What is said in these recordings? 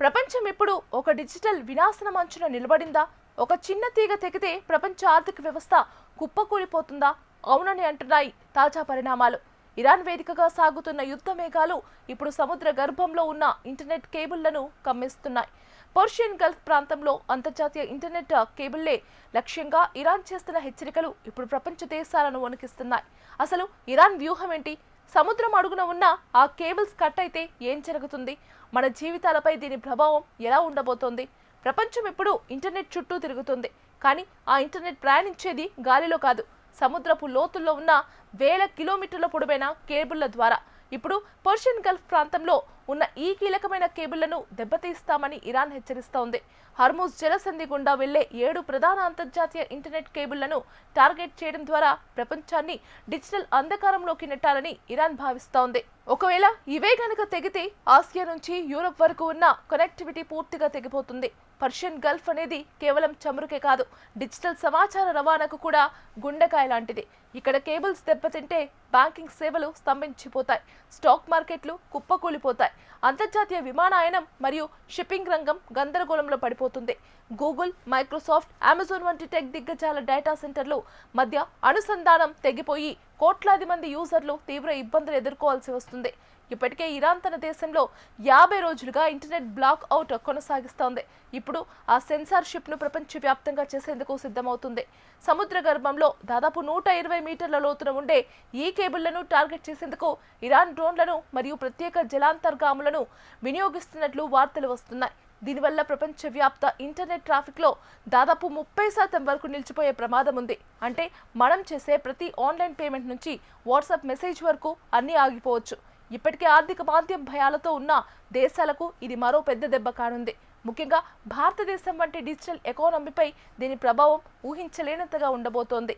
ప్రపంచం ఇప్పుడు ఒక డిజిటల్ వినాశనం అంచున నిలబడిందా? ఒక చిన్న తీగ తెగితే ప్రపంచ ఆర్థిక వ్యవస్థ కుప్పకూలిపోతుందా? అవునని అంటున్నాయి తాజా పరిణామాలు. ఇరాన్ వేదికగా సాగుతున్న యుద్ధ మేఘాలు ఇప్పుడు సముద్ర గర్భంలో ఉన్న ఇంటర్నెట్ కేబుళ్లను కమ్మేస్తున్నాయి. పర్షియన్ గల్ఫ్ ప్రాంతంలో అంతర్జాతీయ ఇంటర్నెట్ కేబుల్లే లక్ష్యంగా ఇరాన్ చేస్తున్న హెచ్చరికలు ఇప్పుడు ప్రపంచ దేశాలను వణికిస్తున్నాయి. అసలు ఇరాన్ వ్యూహం ఏంటి? సముద్రం అడుగున ఉన్న ఆ కేబుల్స్ కట్ అయితే ఏం జరుగుతుంది? మన జీవితాలపై దీని ప్రభావం ఎలా ఉండబోతోంది? ప్రపంచం ఇప్పుడు ఇంటర్నెట్ చుట్టూ తిరుగుతుంది. కానీ ఆ ఇంటర్నెట్ ప్రయాణించేది గాలిలో కాదు, సముద్రపు లోతుల్లో ఉన్న వేల కిలోమీటర్ల పొడవైన కేబుళ్ల ద్వారా. ఇప్పుడు పర్షియన్ గల్ఫ్ ప్రాంతంలో ఉన్న ఈ కీలకమైన కేబుళ్లను దెబ్బతీస్తామని ఇరాన్ హెచ్చరిస్తోంది. హర్ముజ్ జలసంధి గుండా వెళ్లే 7 ప్రధాన అంతర్జాతీయ ఇంటర్నెట్ కేబుళ్లను టార్గెట్ చేయడం ద్వారా ప్రపంచాన్ని డిజిటల్ అంధకారంలోకి నెట్టాలని ఇరాన్ భావిస్తోంది. ఒకవేళ ఇవే గనుక తెగితే ఆసియా నుంచి యూరప్ వరకు ఉన్న కనెక్టివిటీ పూర్తిగా తెగిపోతుంది. పర్షియన్ గల్ఫ్ అనేది కేవలం చమురుకే కాదు, డిజిటల్ సమాచార రవాణాకు కూడా గుండెకాయ లాంటిది. ఇక్కడ కేబుల్స్ దెబ్బతింటే బ్యాంకింగ్ సేవలు స్తంభించిపోతాయి, స్టాక్ మార్కెట్లు కుప్పకూలిపోతాయి, అంతర్జాతీయ విమానయానం మరియు షిప్పింగ్ రంగం గందరగోళంలో పడిపోతుంది. గూగుల్, మైక్రోసాఫ్ట్, అమెజాన్ వంటి టెక్ దిగ్గజాల డేటా సెంటర్లు మధ్య అనుసంధానం తెగిపోయి కోట్లాది మంది యూజర్లు తీవ్ర ఇబ్బందులు ఎదుర్కోవాల్సి వస్తుంది. ఇప్పటికే ఇరాన్ తన దేశంలో 50 రోజులుగా ఇంటర్నెట్ బ్లాక్ అవుట్ కొనసాగిస్తోంది. ఇప్పుడు ఆ సెన్సార్షిప్ ను ప్రపంచవ్యాప్తంగా చేసేందుకు సిద్ధమవుతుంది. సముద్ర గర్భంలో దాదాపు 120 మీటర్ల లోతున ఉండే ఈ కేబుళ్లను టార్గెట్ చేసేందుకు ఇరాన్ డ్రోన్లను మరియు ప్రత్యేక జలాంతర్గాములను వినియోగిస్తున్నట్లు వార్తలు వస్తున్నాయి. దీనివల్ల ప్రపంచవ్యాప్త ఇంటర్నెట్ ట్రాఫిక్ లో దాదాపు 30% వరకు నిలిచిపోయే ప్రమాదం ఉంది. అంటే మనం చేసే ప్రతి ఆన్లైన్ పేమెంట్ నుంచి వాట్సాప్ మెసేజ్ వరకు అన్నీ ఆగిపోవచ్చు. ఇప్పటికే ఆర్థిక మాంద్యం భయాలతో ఉన్న దేశాలకు ఇది మరో పెద్ద దెబ్బ కానుంది. ముఖ్యంగా భారతదేశం వంటి డిజిటల్ ఎకానమీపై దీని ప్రభావం ఊహించలేనంతగా ఉండబోతోంది.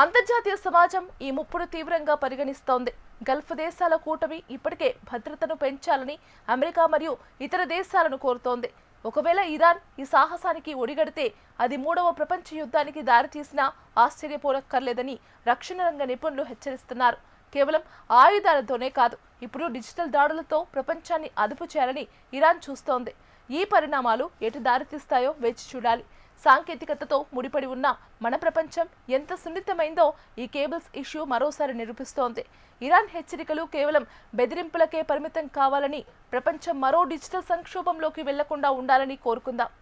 అంతర్జాతీయ సమాజం ఈ ముప్పును తీవ్రంగా పరిగణిస్తోంది. గల్ఫ్ దేశాల కూటమి ఇప్పటికే భద్రతను పెంచాలని అమెరికా మరియు ఇతర దేశాలను కోరుతోంది. ఒకవేళ ఇరాన్ ఈ సాహసానికి ఒడిగడితే అది 3వ ప్రపంచ యుద్ధానికి దారితీసినా ఆశ్చర్యపోనక్కర్లేదని రక్షణ రంగ నిపుణులు హెచ్చరిస్తున్నారు. కేవలం ఆయుధాలతోనే కాదు, ఇప్పుడు డిజిటల్ దాడులతో ప్రపంచాన్ని అదుపు చేయాలని ఇరాన్ చూస్తోంది. ఈ పరిణామాలు ఎటు దారితీస్తాయో వేచి చూడాలి. సాంకేతికతతో ముడిపడి ఉన్న మన ప్రపంచం ఎంత సున్నితమైందో ఈ కేబుల్స్ ఇష్యూ మరోసారి నిరూపిస్తోంది. ఇరాన్ హెచ్చరికలు కేవలం బెదిరింపులకే పరిమితం కావాలని, ప్రపంచం మరో డిజిటల్ సంక్షోభంలోకి వెళ్లకుండా ఉండాలని కోరుకుందాం.